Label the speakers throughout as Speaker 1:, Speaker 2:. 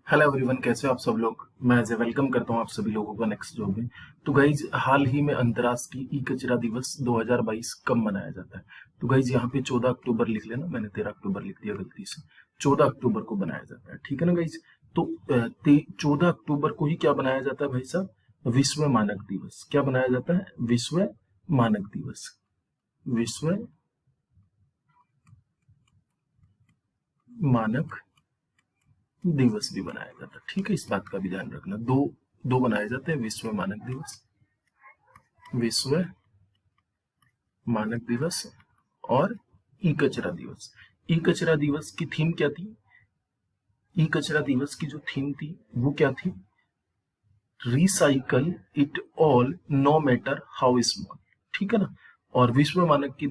Speaker 1: Hello everyone, कैसे हो आप सब लोग। मैं एज वेलकम करता हूं आप सभी लोगों को नेक्स्ट जॉब में। तो गाइज, हाल ही में अंतर्राष्ट्रीय ई कचरा दिवस 2022 कब मनाया जाता है। तो गाइज यहाँ पे 14 अक्टूबर लिख लेना, मैंने 13 अक्टूबर लिख दिया गलती से। 14 अक्टूबर को बनाया जाता है, ठीक है ना गाइज। तो 14 अक्टूबर को ही क्या बनाया जाता है भाई साहब, विश्व मानक दिवस। क्या बनाया जाता है, विश्व मानक दिवस। विश्व मानक दिवस भी बनाया जाता है, ठीक है। इस बात का भी ध्यान रखना, दो दो बनाए जाते हैं, विश्व मानक दिवस, विश्व मानक दिवस और ई कचरा दिवस। ई कचरा दिवस की थीम क्या थी, ई कचरा दिवस की जो थीम थी वो क्या थी, recycle it all know matter how small, ठीक है ना। और विश्व मानक की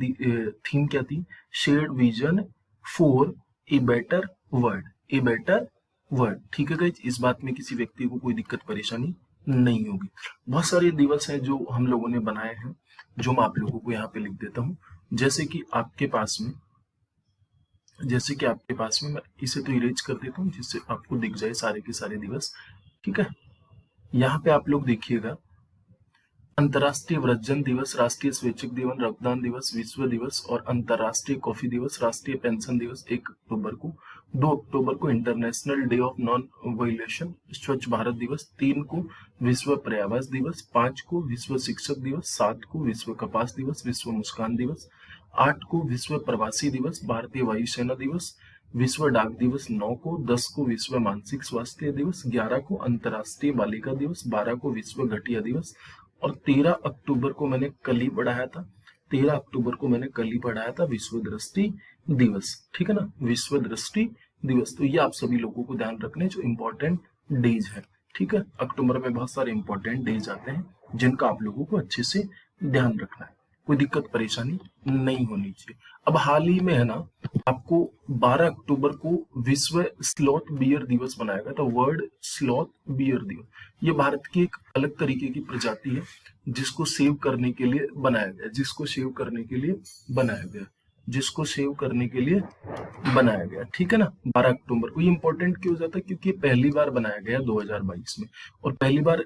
Speaker 1: थीम क्या थी, shared vision for a better world, a better world, ठीक है गाइज। इस बात में किसी व्यक्ति को कोई दिक्कत परेशानी नहीं होगी। बहुत सारे दिवस हैं जो हम लोगों ने बनाए हैं, जो मैं आप लोगों को यहाँ पे लिख देता हूँ। जैसे कि आपके पास में मैं इसे तो इरेज कर देता हूँ जिससे आपको दिख जाए सारे के सारे दिवस, ठीक है। यहाँ पे आप लोग देखिएगा, अंतर्राष्ट्रीय वृद्धजन दिवस, राष्ट्रीय स्वैच्छिक दिवस, रक्तदान दिवस, विश्व दिवस और अंतर्राष्ट्रीय कॉफी दिवस, राष्ट्रीय पेंशन दिवस 1 अक्टूबर को। 2 अक्टूबर को international day of non violation, स्वच्छ भारत दिवस। 3 को विश्व पर्यावरण दिवस। 5 को विश्व शिक्षक दिवस। 7 को विश्व कपास दिवस, विश्व मुस्कान दिवस। 8 को विश्व प्रवासी दिवस, भारतीय वायुसेना दिवस, विश्व डाक दिवस। 9 को, 10 को विश्व मानसिक स्वास्थ्य दिवस। 11 को अंतर्राष्ट्रीय बालिका दिवस। 12 को विश्व घटिया दिवस। और 13 अक्टूबर को मैंने कल ही पढ़ाया था, 13 अक्टूबर को मैंने कल ही पढ़ाया था विश्व दृष्टि दिवस, ठीक है ना, विश्व दृष्टि दिवस। तो ये आप सभी लोगों को ध्यान रखने जो इंपॉर्टेंट डेज है, ठीक है। अक्टूबर में बहुत सारे इंपॉर्टेंट डेज आते हैं जिनका आप लोगों को अच्छे से ध्यान रखना है, कोई दिक्कत परेशानी नहीं होनी चाहिए। अब हाल ही में है ना, आपको 12 अक्टूबर को विश्व स्लॉथ बियर दिवस बनाया गया था, वर्ल्ड स्लॉथ बियर दिवस। ये भारत की एक अलग तरीके की प्रजाति है जिसको सेव करने के लिए बनाया गया, जिसको सेव करने के लिए बनाया गया, जिसको सेव करने के लिए बनाया गया, ठीक है ना। 12 अक्टूबर को ये इंपॉर्टेंट क्यों हो जाता है, क्योंकि ये पहली बार बनाया गया 2022 में। और पहली बार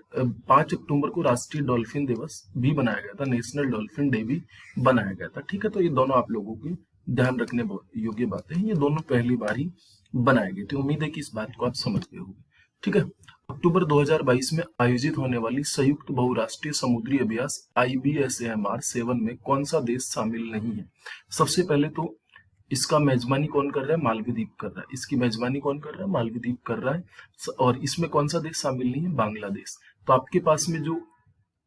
Speaker 1: 5 अक्टूबर को राष्ट्रीय डॉल्फिन दिवस भी बनाया गया था, नेशनल डॉल्फिन डे भी बनाया गया था, ठीक है। तो ये दोनों आप लोगों की ध्यान रखने योग्य बातें हैं, ये दोनों पहली बार ही बनाए गए थे। उम्मीद है कि इस बात को आप समझ गए होंगे, ठीक है। अक्टूबर 2022 में आयोजित होने वाली संयुक्त बहुराष्ट्रीय समुद्री अभ्यास IBSAMR 7 में कौन सा देश शामिल नहीं है। सबसे पहले तो इसका मेजबानी कौन कर रहा है, मालदीव कर रहा है। इसकी मेजबानी कौन कर रहा है, मालदीव कर रहा है। और इसमें कौन सा देश शामिल नहीं है, बांग्लादेश। तो आपके पास में जो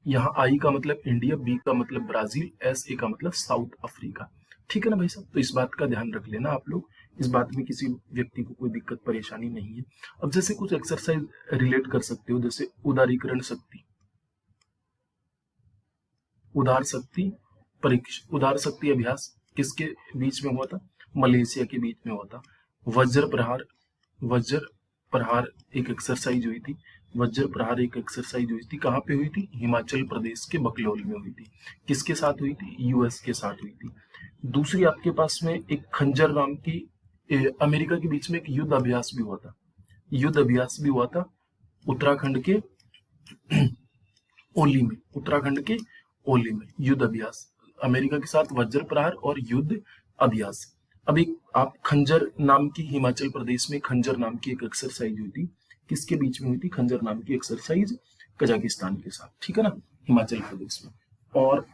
Speaker 1: यहाँ आई का मतलब इंडिया, बी का मतलब ब्राजील, SA का मतलब साउथ अफ्रीका, ठीक है ना भाई साहब। तो इस बात का ध्यान रख लेना आप लोग, इस बात में किसी व्यक्ति को कोई दिक्कत परेशानी नहीं है। अब जैसे कुछ एक्सरसाइज रिलेट कर सकते हो, जैसे उदारीकरण शक्ति, उदार शक्ति परीक्षा, उदार शक्ति अभ्यास किसके बीच में हुआ था, मलेशिया के बीच में हुआ था। वज्र प्रहार, वज्र प्रहार एक एक्सरसाइज हुई थी, वज्र प्रहार एक एक्सरसाइज हुई थी, कहाँ पे हुई थी, हिमाचल प्रदेश के बकलौल में हुई थी। किसके साथ हुई थी, US के साथ हुई थी। दूसरी आपके पास में एक खंजर नाम की अमेरिका के बीच में एक युद्ध अभ्यास भी हुआ था, युद्ध अभ्यास भी हुआ था उत्तराखंड के ओली में, उत्तराखंड के ओली में युद्ध अभ्यास, अमेरिका के साथ वज्र प्रहार और युद्ध अभ्यास। अब एक आप खंजर नाम की, हिमाचल प्रदेश में खंजर नाम की एक एक्सरसाइज हुई थी, किसके बीच में हुई थी, खंजर नाम की एक्सरसाइज कजाकिस्तान के साथ, ठीक है ना, हिमाचल प्रदेश में। और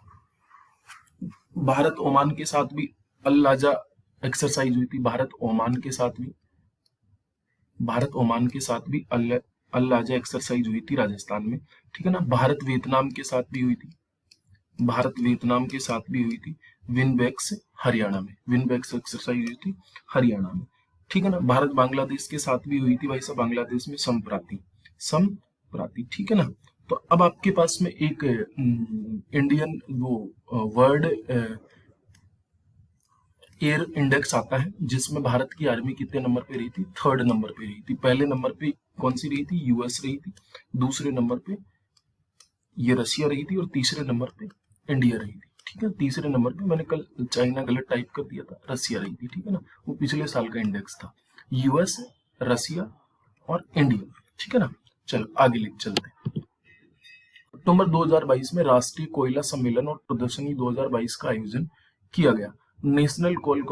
Speaker 1: भारत ओमान के साथ भी अल-लाजा एक्सरसाइज हुई थी, भारत ओमान के साथ भी, भारत ओमान के साथ भी अल-लाजा एक्सरसाइज हुई थी राजस्थान में, ठीक है ना। भारत वियतनाम के साथ भी हुई थी, भारत वियतनाम के साथ भी हुई थी। विनबैक्स हरियाणा में, विनबैक्स एक्सरसाइज हुई थी हरियाणा में, ठीक है ना। भारत बांग्लादेश के साथ भी हुई थी भाई साहब, बांग्लादेश में संप्राति, संप्राति, ठीक है ना। तो अब आपके पास में एक इंडियन वो वर्ल्ड एयर इंडेक्स आता है जिसमें भारत की आर्मी कितने नंबर पे रही थी, 3rd नंबर पे रही थी। पहले नंबर पे कौन सी रही थी, US रही थी। दूसरे नंबर पे ये रशिया रही थी और तीसरे नंबर पे इंडिया रही थी, ठीक है। तीसरे नंबर पे मैंने कल चाइना गलत टाइप कर दिया था, रशिया रही थी, ठीक है ना। वो पिछले साल का इंडेक्स था, US, रशिया और इंडिया, ठीक है ना। चलो आगे लिख चलते हैं। अक्टूबर 2022 में राष्ट्रीय कोयला सम्मेलन और प्रदर्शनी 2022 का आयोजन किया गया। National coal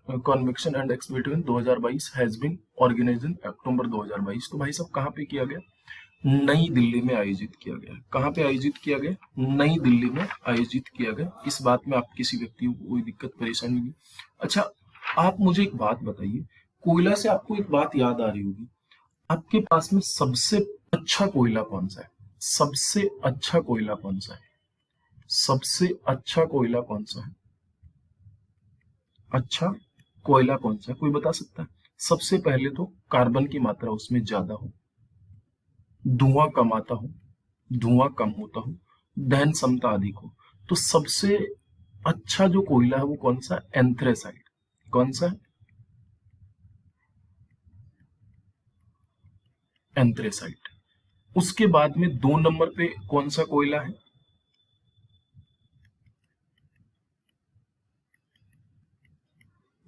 Speaker 1: convection and expedition 2022 has been organised in October 2022। तो भाई साहब कहाँ पे किया गया? नई दिल्ली में आयोजित किया गया। कहाँ पे आयोजित किया गया? नई दिल्ली में आयोजित किया गया। इस बात में आप किसी व्यक्ति को कोई दिक्कत परेशानी नहीं? अच्छा, आप मुझे एक बात बताइए, कोयला से आपको एक बात याद आ रही होगी, आपके पास में सबसे अच्छा कोयला कौन सा है? सबसे अच्छा कोयला कौन सा है? सबसे अच्छा कोयला कौन सा है? अच्छा कोयला कौन सा है, कोई बता सकता है? सबसे पहले तो कार्बन की मात्रा उसमें ज्यादा हो, धुआं कम आता हो, धुआं कम होता हो, दहन क्षमता अधिक हो। तो सबसे अच्छा जो कोयला है वो कौन सा है? एंथ्रेसाइट। कौन सा है? एंथ्रेसाइट। उसके बाद में 2 नंबर पे कौन सा कोयला है?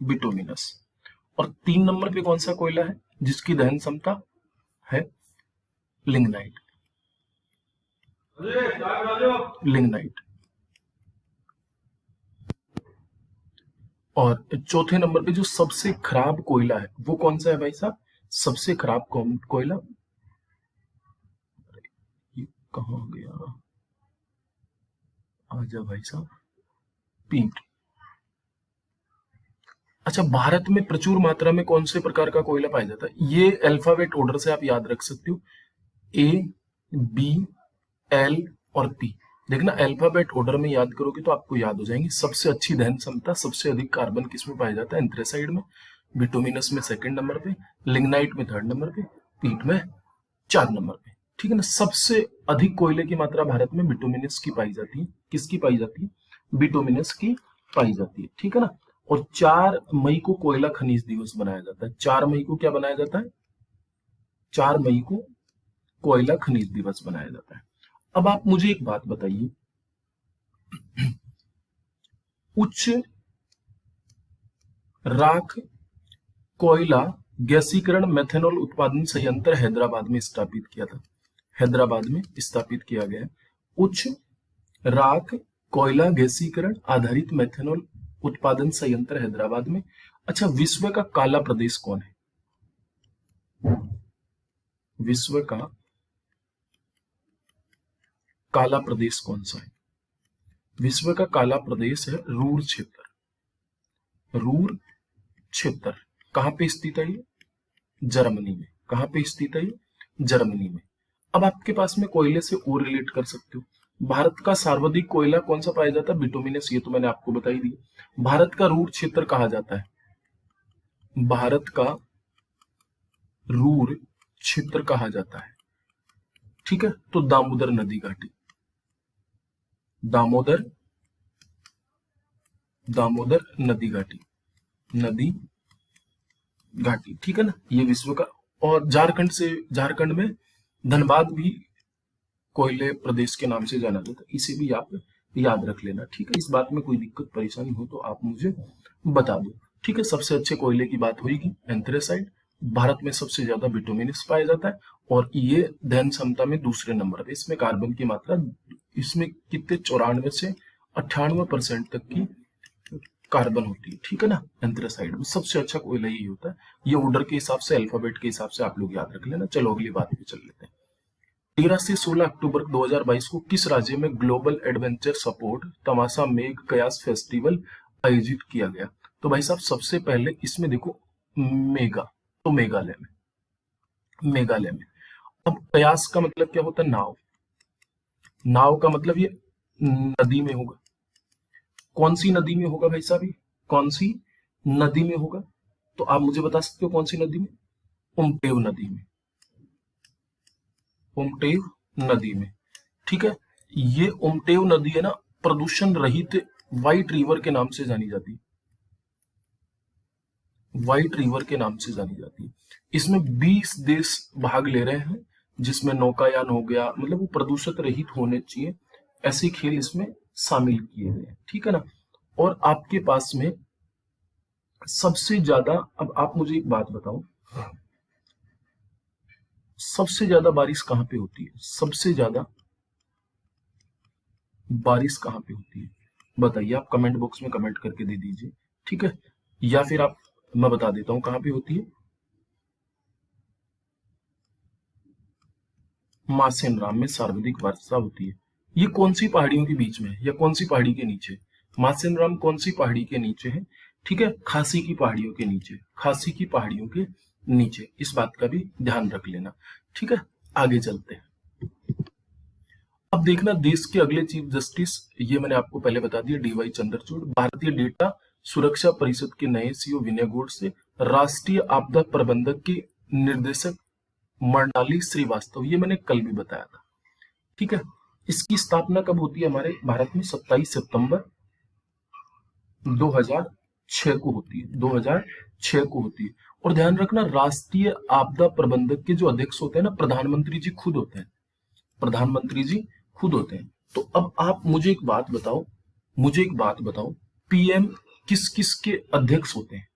Speaker 1: बिटुमिनस। और 3 नंबर पे कौन सा कोयला है जिसकी दहन क्षमता है? लिग्नाइट। लिग्नाइट। और चौथे नंबर पे जो सबसे खराब कोयला है वो कौन सा है भाई साहब? सबसे खराब कोयला, ये कहाँ गया? आजा भाई साहब, पीट। अच्छा, भारत में प्रचुर मात्रा में कौन से प्रकार का कोयला पाया जाता है? ये अल्फाबेट ऑर्डर से आप याद रख सकते हो, ए, बी, एल और पी। देखना अल्फाबेट ऑर्डर में याद करोगे तो आपको याद हो जाएंगे। सबसे अच्छी दहन क्षमता, सबसे अधिक कार्बन किसमें पाया जाता है? एंथ्रेसाइड में। बिटुमिनस में 2nd नंबर पे, लिग्नाइट में 3rd नंबर पे, पीट में 4 नंबर पे। ठीक है ना। सबसे अधिक कोयले की मात्रा भारत में बिटुमिनस की पाई जाती है। किसकी पाई जाती है? बिटुमिनस की पाई जाती है। ठीक है ना। और 4 मई को कोयला खनिज दिवस बनाया जाता है। 4 मई को क्या बनाया जाता है? 4 मई को कोयला खनिज दिवस बनाया जाता है। अब आप मुझे एक बात बताइए, उच्च राख कोयला गैसीकरण मेथनॉल उत्पादन संयंत्र हैदराबाद में स्थापित किया था। हैदराबाद में स्थापित किया गया। उच्च राख कोयला गैसीकरण आधारित मेथनॉल उत्पादन संयंत्र हैदराबाद में। अच्छा, विश्व का काला प्रदेश कौन है? विश्व का काला प्रदेश कौन सा है? विश्व का काला प्रदेश है रूर क्षेत्र। रूर क्षेत्र कहां पे स्थित है? ये जर्मनी में। कहां पे स्थित है? ये जर्मनी में। अब आपके पास में कोयले से और रिलेट कर सकते हो। भारत का सर्वाधिक कोयला कौन सा पाया जाता है? बिटुमिनस। ये तो मैंने आपको बता ही दिया। भारत का रूर क्षेत्र कहा जाता है? भारत का रूर क्षेत्र कहा जाता है, ठीक है, तो दामोदर नदी घाटी। दामोदर, दामोदर नदी घाटी, नदी घाटी, ठीक है ना। ये विश्व का। और झारखंड में धनबाद भी कोयले प्रदेश के नाम से जाना जाता है। इसे भी आप याद रख लेना, ठीक है। इस बात में कोई दिक्कत परेशानी हो तो आप मुझे बता दो, ठीक है। सबसे अच्छे कोयले की बात होगी एंथ्रेसाइट। भारत में सबसे ज्यादा बिटुमिनस पाया जाता है और ये दहन क्षमता में 2 नंबर पे। इसमें कार्बन की मात्रा, इसमें कितने 94 से 98% तक की कार्बन होती है, ठीक है ना। एंथ्रेसाइड में सबसे अच्छा कोयला यही होता है। ये ऑर्डर के हिसाब से, अल्फाबेट के हिसाब से आप लोग याद रख लेना। चलो अगली बात पे चल लेते हैं। 13 से 16 अक्टूबर 2022 को किस राज्य में ग्लोबल एडवेंचर सपोर्ट तमाशा मेघ कयास फेस्टिवल आयोजित किया गया? तो भाई साहब सबसे पहले इसमें देखो मेगा, तो मेघालय में। मेघालय में। अब कयास का मतलब क्या होता है? नाव। नाव का मतलब ये नदी में होगा। कौन सी नदी में होगा भाई साहब? ये कौन सी नदी में होगा? तो आप मुझे बता सकते हो कौन सी नदी में? उमटेव नदी में। उमटेव नदी में, ठीक है। ये उमटेव नदी है ना, प्रदूषण रहित व्हाइट रिवर के नाम से जानी जाती है। व्हाइट रिवर के नाम से जानी जाती है। इसमें 20 देश भाग ले रहे हैं, जिसमें नौकायान हो गया, मतलब वो प्रदूषित रहित होने चाहिए, ऐसे खेल इसमें शामिल किए गए हैं, ठीक है ना। और आपके पास में सबसे ज्यादा, अब आप मुझे एक बात बताओ, सबसे ज्यादा बारिश कहाँ पे होती है? सबसे ज्यादा बारिश कहाँ पे होती है बताइए, आप कमेंट बॉक्स में कमेंट करके दे दीजिए, ठीक है? या फिर आप, मैं बता देता हूँ कहाँ पे होती है। मासेन राम में सर्वाधिक वर्षा होती है। ये कौन सी पहाड़ियों के बीच में है या कौन सी पहाड़ी के नीचे? मासेन राम कौन सी पहाड़ी के नीचे है? ठीक है, खासी की पहाड़ियों के नीचे, खासी की पहाड़ियों के नीचे, इस बात का भी ध्यान रख लेना, ठीक है? आगे चलते हैं। अब देखना, देश के अगले चीफ जस्टिस, ये मैंने आपको पहले बता दिया, डीवाई चंद्रचूड़। भारतीय डेटा सुरक्षा परिषद के नए सीईओ विनय गोड़ से राष्ट्रीय आपदा प्रबंधक के निर्देशक मृणाली श्रीवास्तव, ये मैंने कल भी बताया था, ठीक है? इसकी स्थापना कब होती है हमारे भारत में? 27 सितंबर 2006 को होती है, 2006 को होती है। और ध्यान रखना, राष्ट्रीय आपदा प्रबंधक के जो अध्यक्ष होते हैं ना, प्रधानमंत्री जी खुद होते हैं, प्रधानमंत्री जी खुद होते हैं। तो अब आप मुझे एक बात बताओ, मुझे एक बात बताओ, पीएम किस किस के अध्यक्ष होते हैं?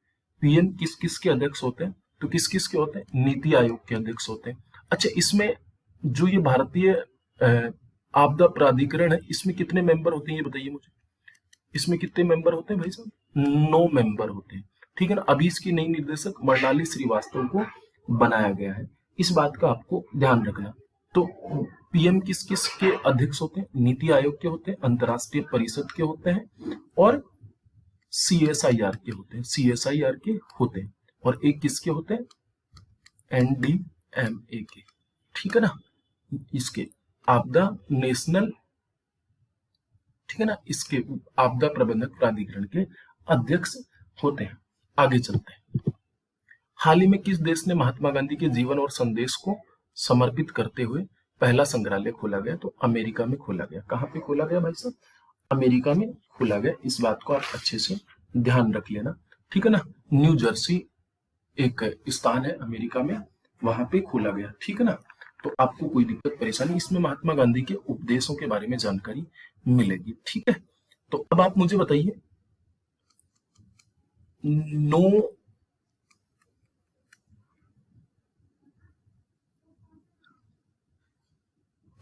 Speaker 1: पीएम किस किस के अध्यक्ष होते हैं? तो किस किस के होते हैं? नीति आयोग के अध्यक्ष होते हैं। अच्छा, इसमें जो ये भारतीय आपदा प्राधिकरण है, इसमें कितने मेंबर होते हैं ये बताइए मुझे। इसमें कितने मेंबर होते हैं भाई साहब? 9 मेंबर होते हैं, ठीक है ना? अभी इसकी नई निर्देशक मृणाली श्रीवास्तव को बनाया गया है, इस बात का आपको ध्यान रखना। तो पीएम किस किस के अध्यक्ष होते हैं? नीति आयोग के होते हैं, अंतरराष्ट्रीय परिषद के होते हैं, और सीएसआईआर के होते हैं, सीएसआईआर के होते हैं। और एक किसके होते हैं? एनडीएमए के, ठीक है ना? इसके आपदा नेशनल, ठीक है ना, इसके आपदा प्रबंधक प्राधिकरण के अध्यक्ष होते हैं। आगे चलते हैं। हाल ही में किस देश ने महात्मा गांधी के जीवन और संदेश को समर्पित करते हुए पहला संग्रहालय खोला गया? तो अमेरिका में खोला गया। कहाँ पे खोला गया भाई साहब? अमेरिका में खोला गया। इस बात को आप अच्छे से ध्यान रख लेना, ठीक है ना? न्यू जर्सी एक स्थान है अमेरिका में, वहां पे खोला गया, ठीक है ना? तो आपको कोई दिक्कत परेशानी, इसमें महात्मा गांधी के उपदेशों के बारे में जानकारी मिलेगी, ठीक है? तो अब आप मुझे बताइए, नो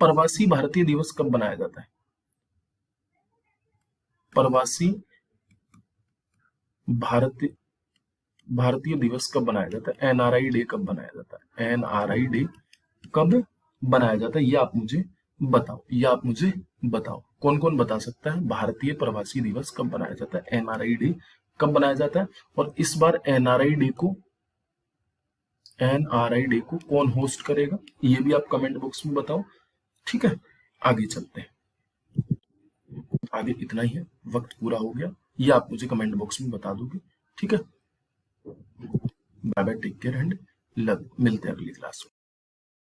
Speaker 1: प्रवासी भारतीय दिवस कब मनाया जाता है? प्रवासी भारतीय भारतीय दिवस कब बनाया जाता है? एनआरआई डे कब बनाया जाता है? एनआरआई डे कब बनाया जाता है, ये आप मुझे बताओ, ये आप मुझे बताओ। कौन कौन बता सकता है भारतीय प्रवासी दिवस कब बनाया जाता है? एनआरआई डे कब बनाया जाता है? और इस बार एनआरआई डे को कौन होस्ट करेगा, ये भी आप कमेंट बॉक्स में बताओ, ठीक है? आगे चलते हैं। आगे इतना ही है, वक्त पूरा हो गया, ये आप मुझे कमेंट बॉक्स में बता दोगे, ठीक है? Bye bye, take care and love. मिलते हैं अगली क्लास में।